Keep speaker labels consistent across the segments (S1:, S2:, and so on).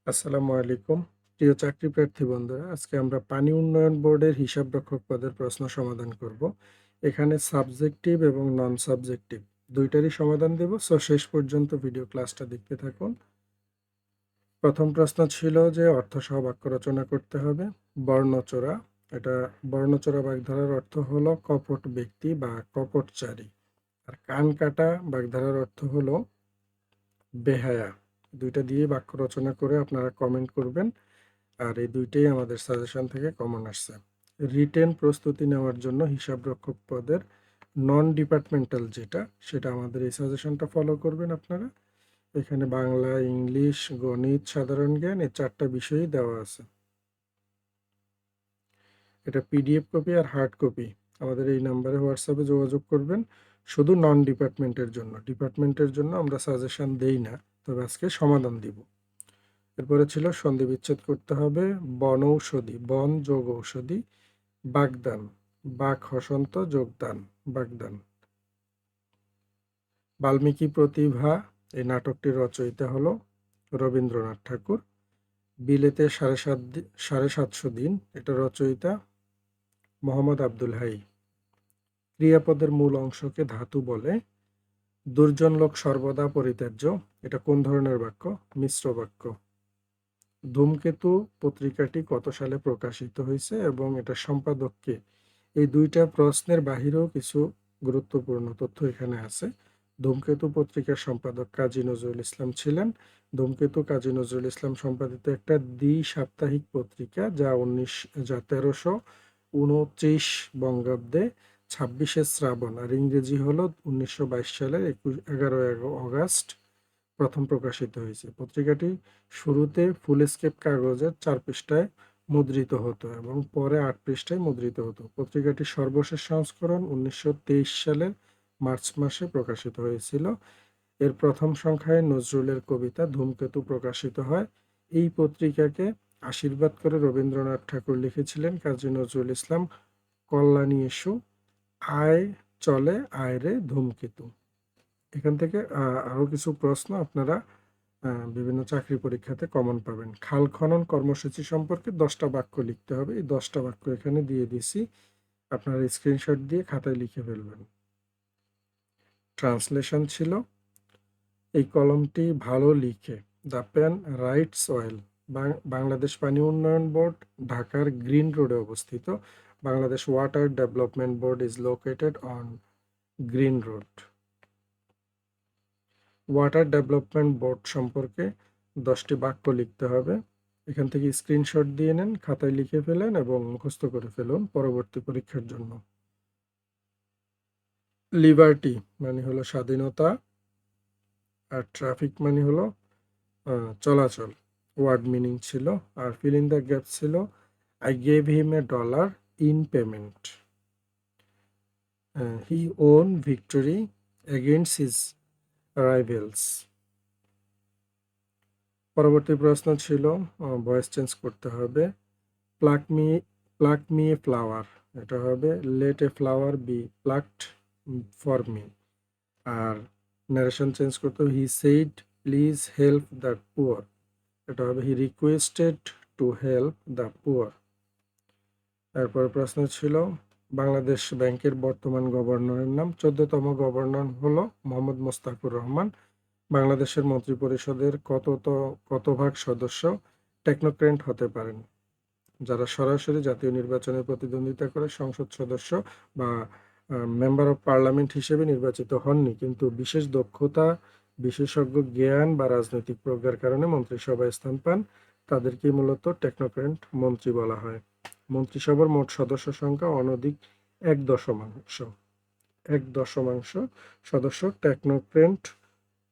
S1: আসসালামু আলাইকুম। প্রিয় চাকরি প্রার্থী বন্ধুরা, আজকে আমরা পানি উন্নয়ন বোর্ডের হিসাবরক্ষক পদের প্রশ্ন সমাধান করব। এখানে সাবজেক্টিভ এবং নন সাবজেক্টিভ দুইটারই সমাধান দেব। শেষ পর্যন্ত ভিডিও ক্লাসটা দেখতে থাকুন। প্রথম প্রশ্ন ছিল যে অর্থসহ বাক্য রচনা করতে হবে। বর্ণচোরা, এটা বর্ণচোরা বাগধারার অর্থ হলো কপট ব্যক্তি বা কপটচারী। আর কান কাটা বাগধারার অর্থ হলো বেহায়া। দুইটা দিয়ে বাক্য রচনা করে আপনারা কমেন্ট করবেন। আর এই দুইটাই আমাদের সাজেশন থেকে কমন আসছে। রিটেন প্রস্তুতি নেওয়ার জন্য হিসাবরক্ষক পদের নন ডিপার্টমেন্টাল যেটা, সেটা আমাদের এই সাজেশনটা ফলো করবেন আপনারা। এখানে বাংলা, ইংলিশ, গণিত, সাধারণ জ্ঞান এই চারটা বিষয়ই দেওয়া আছে। এটা পিডিএফ কপি আর হার্ড কপি আমাদের এই নাম্বারে হোয়াটসঅ্যাপে যোগাযোগ করবেন। শুধু নন ডিপার্টমেন্টের জন্য, ডিপার্টমেন্টের জন্য আমরা সাজেশন দেই না, তবে আজকে সমাধান দিব। এরপরে ছিল সন্ধি বিচ্ছেদ করতে হবে। বনৌষধি, বন যোগ ঔষধি, বাগদান, বাক হসন্ত যোগদান, বাগদান। বাল্মীকি প্রতিভা, এই নাটকটির রচয়িতা হলো রবীন্দ্রনাথ ঠাকুর। বিলেতে 750 দিন, এটা রচয়িতা মোহাম্মদ আব্দুল হাই। ক্রিয়াপদের মূল অংশকে ধাতু বলে। দুর্জন লোক সর্বদা পরিত্যাজ্য, এটা কোন ধরনের বাক্য? মিশ্র বাক্য। ধূমকেতু পত্রিকাটি কত সালে প্রকাশিত হয়েছে এবং এটা সম্পাদককে? এই দুইটা প্রশ্নের বাহিরেও কিছু গুরুত্বপূর্ণ তথ্য এখানে আছে। ধূমকেতু পত্রিকার সম্পাদক কাজী নজরুল ইসলাম ছিলেন। ধূমকেতু কাজী নজরুল ইসলাম সম্পাদিত একটা দ্বি-সাপ্তাহিক পত্রিকা, যা 1329 বঙ্গাব্দে 26শে শ্রাবণ, আর ইংরেজি হলো 1922 সালের 11 অগাস্ট প্রথম প্রকাশিত হয়েছে। পত্রিকাটি শুরুতে ফুলস্কেপ কাগজের 4 পৃষ্ঠায় মুদ্রিত হতো এবং পরে 8 পৃষ্ঠায় মুদ্রিত হতো। পত্রিকাটির সর্বশেষ সংস্করণ 1923 সালের মার্চ মাসে প্রকাশিত হয়েছিল। এর প্রথম সংখ্যায় নজরুলের কবিতা ধূমকেতু প্রকাশিত হয়। এই পত্রিকাকে আশীর্বাদ করে রবীন্দ্রনাথ ঠাকুর লিখেছিলেন, কাজী নজরুল ইসলাম কল্যাণী এসো, আয় চলে আয় রে ধূমকেতু। এখান থেকে আরও কিছু প্রশ্ন আপনারা বিভিন্ন চাকরি পরীক্ষাতে কমন পাবেন। খাল খনন কর্মসূচি সম্পর্কে 10টা বাক্য লিখতে হবে। এই 10টা বাক্য এখানে দিয়ে দিছি, আপনারা স্ক্রিনশট দিয়ে খাতায় লিখে ফেলবেন। ট্রান্সলেশন ছিল, এই কলমটি ভালো লিখে। The pen writes well. Bangladesh পানি উন্নয়ন বোর্ড ঢাকার গ্রিন রোডে অবস্থিত। Bangladesh water development board is located on green road. Water development board সম্পর্কে 10টি বাক্য লিখতে হবে। এখান থেকে স্ক্রিনশট দিয়ে নেন, খাতায় লিখে ফেলেন এবং মুখস্থ করে ফেলুন পরবর্তী পরীক্ষার জন্য। লিবার্টি মানে হলো স্বাধীনতা, আর ট্রাফিক মানে হলো চলাচল, ওয়ার্ড মিনিং ছিল। আর ফিল ইন দ্য গ্যাপ ছিল, I gave him $1 in payment. He won victory against his rivals. পরবর্তী প্রশ্ন ছিল, ভয়েস চেঞ্জ করতে হবে। Pluck me pluck me a flower, এটা হবে let a flower be plucked for me. আর নারেশন চেঞ্জ করতে হবে, he said please help the poor, এটা হবে he requested to help the poor. তারপর প্রশ্ন ছিল, বাংলাদেশ ব্যাংকের বর্তমান গভর্নরের নাম? 14তম গভর্নর হলো মোহাম্মদ মোস্তাকুর রহমান। বাংলাদেশের মন্ত্রিপরিষদের কত ভাগ সদস্য টেকনোক্র্যাট হতে পারেন? যারা সরাসরি জাতীয় নির্বাচনে প্রতিদ্বন্দ্বিতা করে সংসদ সদস্য বা মেম্বার অফ পার্লামেন্ট হিসেবে নির্বাচিত হননি, কিন্তু বিশেষ দক্ষতা, বিশেষজ্ঞ জ্ঞান বা রাজনৈতিক প্রজ্ঞার কারণে মন্ত্রিসভায় স্থান পান, তাদেরকেই মূলত টেকনোক্র্যাট মন্ত্রী বলা হয়। মন্ত্রিসভার মোট সদস্য সংখ্যা অনধিক 1/1 সদস্য টেকনোক্র্যাট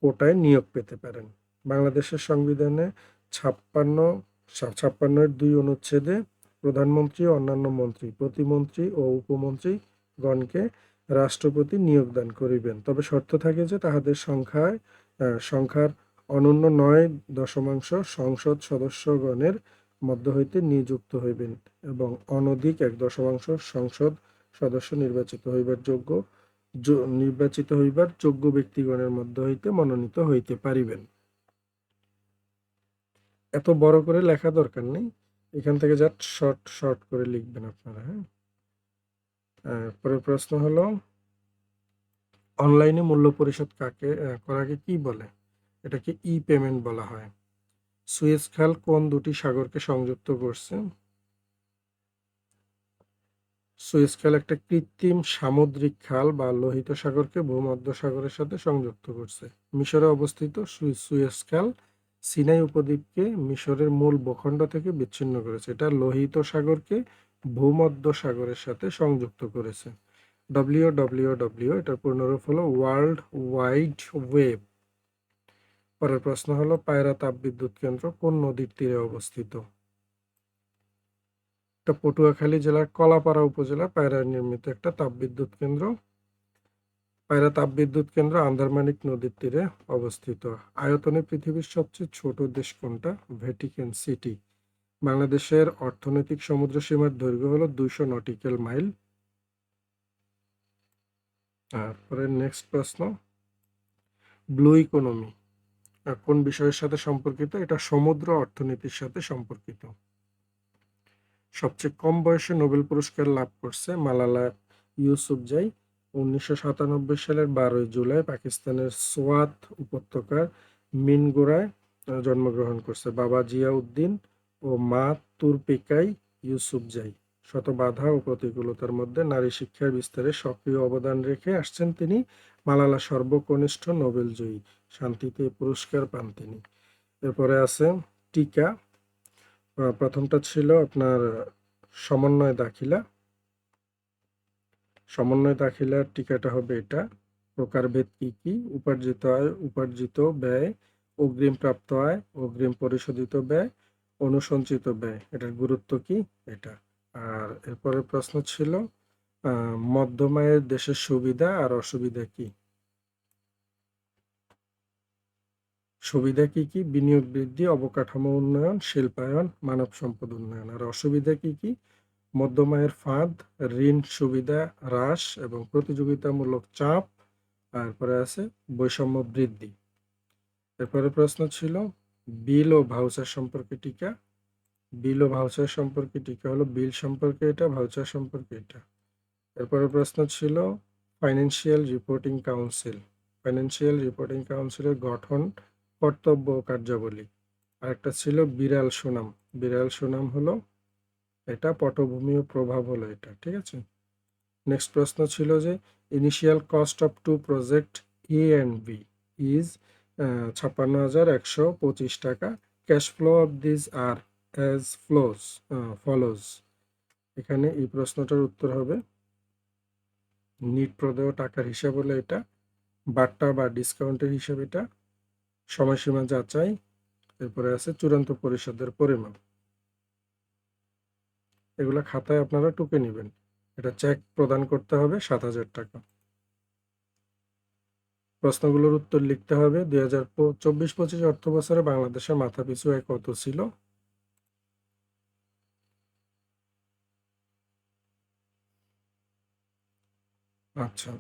S1: কোটায় নিয়োগ পেতে পারেন। বাংলাদেশের সংবিধানে 56-এর 2 অনুচ্ছেদে প্রধানমন্ত্রী ও অন্যান্য মন্ত্রী, প্রতিমন্ত্রী ও উপমন্ত্রীগণকে রাষ্ট্রপতি নিয়োগ দান করিবেন, তবে শর্ত থাকে যে তাহাদের সংখ্যার অনূন্য 9 সংসদ সদস্যগণের মধ্য হইতে নিযুক্ত হইবেন এবং অনধিক 1 সংসদ সদস্য নির্বাচিত হইবার যোগ্য ব্যক্তিগণের মধ্য হইতে মনোনীত হইতে পারিবেন। এত বড় করে লেখা দরকার নেই, এখান থেকে জাস্ট শর্ট শর্ট করে লিখবেন আপনারা। হ্যাঁ, পরের প্রশ্ন হলো অনলাইনে মূল্য পরিশোধ করাকে কি বলে? এটাকে ই পেমেন্ট বলা হয়। সুয়েজ খাল কোন দুটি সাগরকে সংযুক্ত করছে? সুয়েজ খাল একটা কৃত্রিম সামুদ্রিক খাল বা লোহিত সাগরকে ভূমধ্য সাগরের সাথে সংযুক্ত করছে। মিশরে অবস্থিত সুয়েজ খাল সিনাই উপদ্বীপকে মিশরের মূল ভূখণ্ড থেকে বিচ্ছিন্ন করেছে। এটা লোহিত সাগরকে ভূমধ্য সাগরের সাথে সংযুক্ত করেছে। WWW এটার পূর্ণরূপ হলো ওয়ার্ল্ড ওয়াইড ওয়েব। পরের প্রশ্ন হলো পায়রা তাপবিদ্যুৎ কেন্দ্র কোন নদীর তীরে অবস্থিত? এটা পটুয়াখালী জেলার কলাপাড়া উপজেলার পায়রায় নির্মিত একটা তাপবিদ্যুৎ কেন্দ্র। পায়রা তাপবিদ্যুৎ কেন্দ্র আন্দারমানিক নদীর তীরে অবস্থিত। আয়তনে পৃথিবীর সবচেয়ে ছোট দেশ কোনটা? Vatican city. বাংলাদেশের অর্থনৈতিক সমুদ্র সীমার দৈর্ঘ্য হলো 200 নটিক্যাল মাইল। তারপরে নেক্সট প্রশ্ন, ব্লু ইকোনমি কোন বিষয়ের সাথে সম্পর্কিত? এটা সমুদ্র অর্থনীতির সাথে সম্পর্কিত। সবচেয়ে কম বয়সে নোবেল পুরস্কার লাভ করছে মালালা ইউসুফজাই। 1997 সালের 12 জুলাই পাকিস্তানের সোয়াত উপত্যকার মিনগোরায় জন্মগ্রহণ করছে। বাবা জিয়াউদ্দিন ও মা তুরপিকাই ইউসুফজাই। শত বাধা ও প্রতিকূলতার মধ্যে নারী শিক্ষার বিস্তারে সক্রিয় অবদান রেখে আসছেন তিনি। মালালা সর্বকনিষ্ঠ নোবেল জয়ী, শান্তিতে পুরস্কার পান তিনি। এরপরে আছে টিকা। প্রথমটা ছিল আপনার সমন্বয় দাখিলা। সমন্বয় দাখিলার টিকাটা হবে এটা। প্রকারভেদ কি কি? উপার্জিত আয়, উপার্জিত ব্যয়, অগ্রিম প্রাপ্ত আয়, অগ্রিম পরিশোধিত ব্যয়, অনুসঞ্চিত ব্যয়। এটার গুরুত্ব কি? এটা। আর এরপরের প্রশ্ন ছিল মধ্যম আয়ের দেশের সুবিধা আর অসুবিধা কি? সুবিধা কি কি? বিনিয়োগ বৃদ্ধি, অবকাঠামো উন্নয়ন, শিল্পায়ন, মানব সম্পদ উন্নয়ন। আর অসুবিধা কি কি? মধ্যম আয়ের ফাঁদ, ঋণ সুবিধা হ্রাস এবং প্রতিযোগিতামূলক চাপ। তারপরে আছে বৈষম্য বৃদ্ধি। এরপরে প্রশ্ন ছিল বিল ও ভাউচার সম্পর্কে টিকা। বিল ও ভাউচার সম্পর্কে টিকা হলো বিল সম্পর্কে এটা, ভাউচার সম্পর্কে এটা। এরপরে প্রশ্ন ছিল financial reporting council. Financial reporting কাউন্সিলের গঠন, কর্তব্য ও কার্যাবলী। আরেকটা ছিল বিড়াল সুনাম। বিড়াল সুনাম হলো এটা, পটভূমি ও প্রভাব হলো এটা। ঠিক আছে। নেক্সট প্রশ্ন ছিল যে initial cost of two project A and B is 56,125 টাকা। Cash flow of this are as follows. এখানে এই প্রশ্নটার উত্তর হবে নিট প্রদেয় টাকার হিসাব হলো এটা, বাট্টা বা ডিসকাউন্টের হিসাব এটা, সময়সীমা যাচাই, এরপরে আছে চূড়ান্ত পরিশোধের পরিমাণ। এগুলো খাতায় আপনারা টুকে নেবেন। এটা চেক প্রদান করতে হবে 7,000 টাকা। প্রশ্নগুলোর উত্তর লিখতে হবে। 2024-25 অর্থ বছরে বাংলাদেশের মাথাপিছু আয় কত ছিল? আচ্ছা,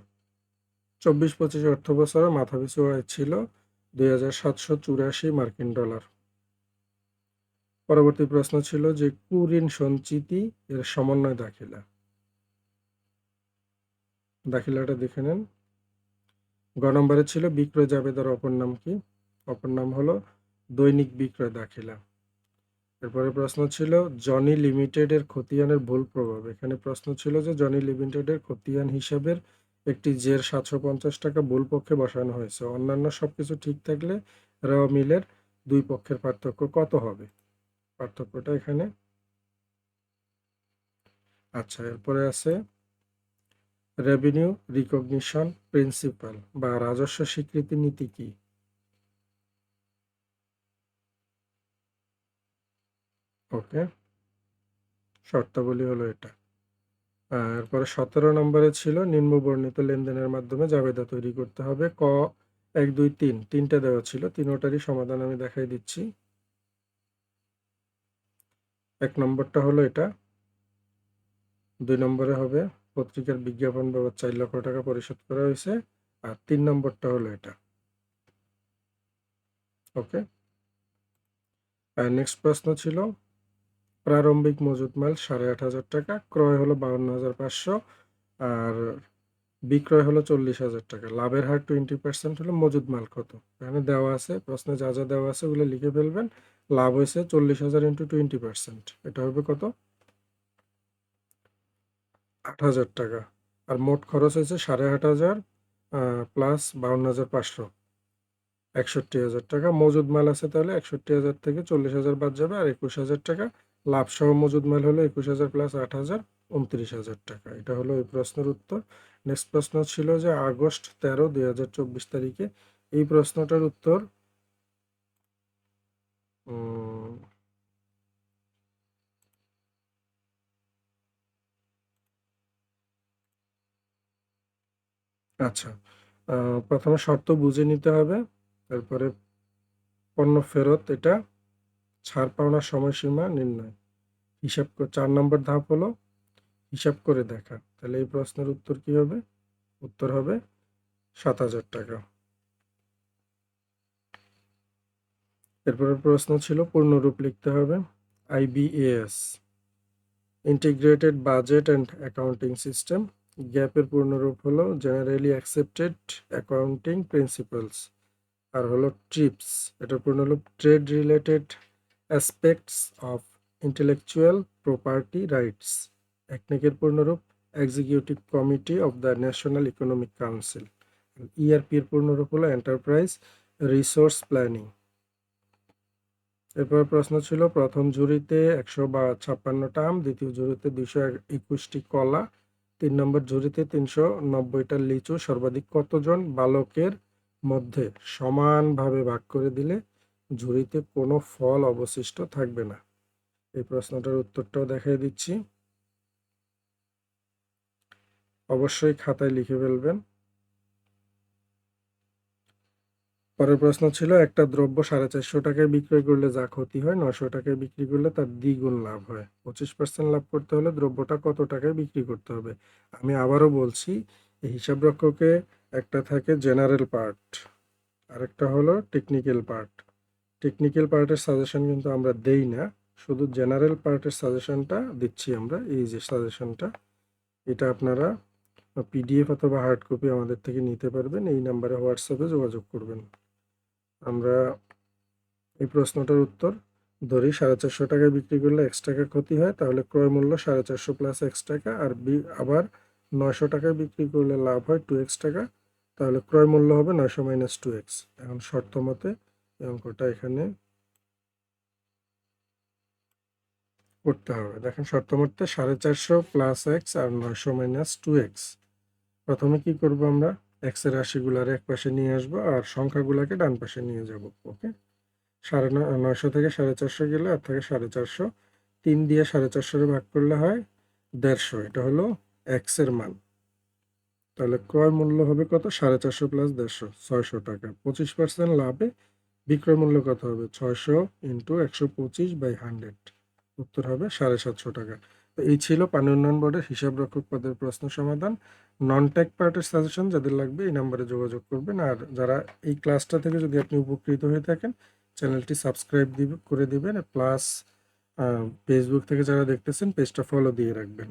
S1: 24-25 অর্থ বছরে মাথাপিছু আয় ছিল 2,784 মার্কিন ডলার। পরবর্তী প্রশ্ন ছিল যে কুঋণ সঞ্চিতি এর সমন্বয় দাখিলা। দাখিলাটা দেখে নেন। গ নম্বরে ছিল বিক্রয় জাবেদার অপর নাম কি? অপর নাম হলো দৈনিক বিক্রয় দাখিলা। এরপরে প্রশ্ন ছিল জনি লিমিটেডের খতিয়ানের ভুল প্রভাব। এখানে প্রশ্ন ছিল যে জনি লিমিটেডের খতিয়ান হিসাবের একটি জের 750 টাকা ভুল পক্ষে বসানো হয়েছে। অন্যান্য সবকিছু ঠিক থাকলে র মিলের দুই পক্ষের পার্থক্য কত হবে? পার্থক্যটা এখানে। আচ্ছা, এরপরে আছে রেভিনিউ রিকগনিশন প্রিন্সিপাল বা রাজস্ব স্বীকৃতি নীতি কি? ওকে, শর্তাবলী হলো এটা। এরপরে 17 নম্বরে ছিল নিম্নবর্ণিত লেনদেনের মাধ্যমে জাবেদা তৈরি করতে হবে। ক 1, 2, 3 তিনটা দেওয়া ছিল, তিনোটারই সমাধান আমি দেখাই দিচ্ছি। 1 নম্বরটা হলো এটা। 2 নম্বরে হবে পত্রিকার বিজ্ঞাপন বাবদ 4 লক্ষ টাকা পরিশোধ করা হয়েছে। আর 3 নম্বরটা হলো এটা। ওকে। নেক্সট প্রশ্ন ছিল প্রারম্ভিক মজুদ মাল 8,500 টাকা, ক্রয় হলো 52,500 আর বিক্রয় হলো 40,000 টাকা। লাভের হার 20% হলে মজুদ মাল কত? এখানে দেওয়া আছে, প্রশ্নে যা যা দেওয়া আছে ওগুলো লিখে ফেলবেন। লাভ হয়েছে 40,000 ইন্টু 20%, এটা হবে কত? 8,000 টাকা। আর মোট খরচ হয়েছে 8,500 প্লাস 52,500, 61,000 টাকা। মজুদ মাল আছে তাহলে 61,000 থেকে 40,000 বাদ যাবে আর 21,000 টাকা। লাভ সহ মজুদ মাল হলো 21,000 প্লাস 8,000, 29,000 টাকা। এটা হলো এই প্রশ্নের উত্তর। নেক্সট প্রশ্ন ছিল যে আগস্ট 13, 2024 তারিখে এই প্রশ্নটার উত্তর আচ্ছা, প্রথমে শর্ত বুঝে নিতে হবে, তারপরে পণ্য ফেরত, এটা ছাড় পাওনার সময়সীমা নির্ণয়, হিসাব 4 নম্বর ধাপ হলো হিসাব করে দেখা। তাহলে এই প্রশ্নের উত্তর কি হবে? উত্তর হবে 7,000 টাকা। এরপরের প্রশ্ন ছিল পূর্ণরূপ লিখতে হবে। IBAS, integrated budget and accounting system. গ্যাপের পূর্ণরূপ হলো জেনারেলি অ্যাকসেপ্টেড অ্যাকাউন্টিং প্রিন্সিপালস। আর হলো ট্রিপস, এটার পূর্ণরূপ trade related aspects of intellectual property rights. একনেকের পূর্ণরূপ executive committee of the national economic council. ERPর পূর্ণরূপ হলো এন্টারপ্রাইজ রিসোর্স প্ল্যানিং। এরপর প্রশ্ন ছিল প্রথম ঝুড়িতে 156টা আম, দ্বিতীয় ঝুড়িতে 221টি কলা, 3 নম্বর ঝুড়িতে 390টা লিচু সর্বাধিক কতজন বালকের মধ্যে সমানভাবে ভাগ করে দিলে ঝুড়িতে কোনো ফল অবশিষ্ট থাকবে না? এই প্রশ্নটার উত্তরটাও দেখাই দিচ্ছি, অবশ্যই খাতায় লিখে ফেলবেন। পরের প্রশ্ন ছিল একটা দ্রব্য 450 টাকায় বিক্রয় করলে যা ক্ষতি হয় 900 টাকায় বিক্রি করলে তার দ্বিগুণ লাভ হয়। 25% লাভ করতে হলে দ্রব্যটা কত টাকায় বিক্রি করতে হবে? আমি আবারও বলছি, এই হিসাব রক্ষকে একটা থাকে জেনারেল পার্ট, আরেকটা হলো টেকনিক্যাল পার্ট। টেকনিক্যাল পার্টের সাজেশন কিন্তু আমরা দেই না, শুধু জেনারেল পার্টের সাজেশনটা দিচ্ছি আমরা। এই যে সাজেশনটা, এটা আপনারা PDF অথবা হার্ড কপি আমাদের থেকে নিতে পারবেন। এই নাম্বারে হোয়াটসঅ্যাপে যোগাযোগ করবেন। আমরা এই প্রশ্নটার উত্তর ধরি 450 টাকায় বিক্রি করলে X টাকা ক্ষতি হয়, তাহলে ক্রয় মূল্য 450 প্লাস X টাকা। আর আবার 900 টাকায় বিক্রি করলে লাভ হয় 2X টাকা, তাহলে ক্রয় মূল্য হবে 900 মাইনাস 2X। এখন শর্ত মতে এই অঙ্কটা এখানে করতে হবে। দেখেন শর্ত মতে 450 প্লাস X আর 900 মাইনাস 2X। প্রথমে কি করব, আমরা X এর রাশিগুলার এক পাশে নিয়ে আসবো আর সংখ্যাগুলাকে ডান পাশে নিয়ে যাব। ওকে, 950 থেকে 450 গেলে আর থাকে 450। 3 দিয়ে 450 ভাগ করলে হয় 150, এটা হলো X এর মান। তাহলে ক্রয় মূল্য হবে কত? 450 প্লাস 150, 600 টাকা। 25% লাভে বিক্রয় মূল্য কত হবে? 600 ইন্টু 125/100, উত্তর হবে 750 টাকা। তো এই ছিল পানি উন্নয়ন বোর্ডের হিসাব রক্ষক পদের প্রশ্ন সমাধান। নন টেক পার্টের সাজেশন যাদের লাগবে এই নাম্বারে যোগাযোগ করবেন। আর যারা এই ক্লাসটা থেকে যদি আপনি উপকৃত হয়ে থাকেন, চ্যানেলটি সাবস্ক্রাইব করে দিবেন, প্লাস ফেসবুক থেকে যারা দেখতেছেন পেজটা ফলো দিয়ে রাখবেন।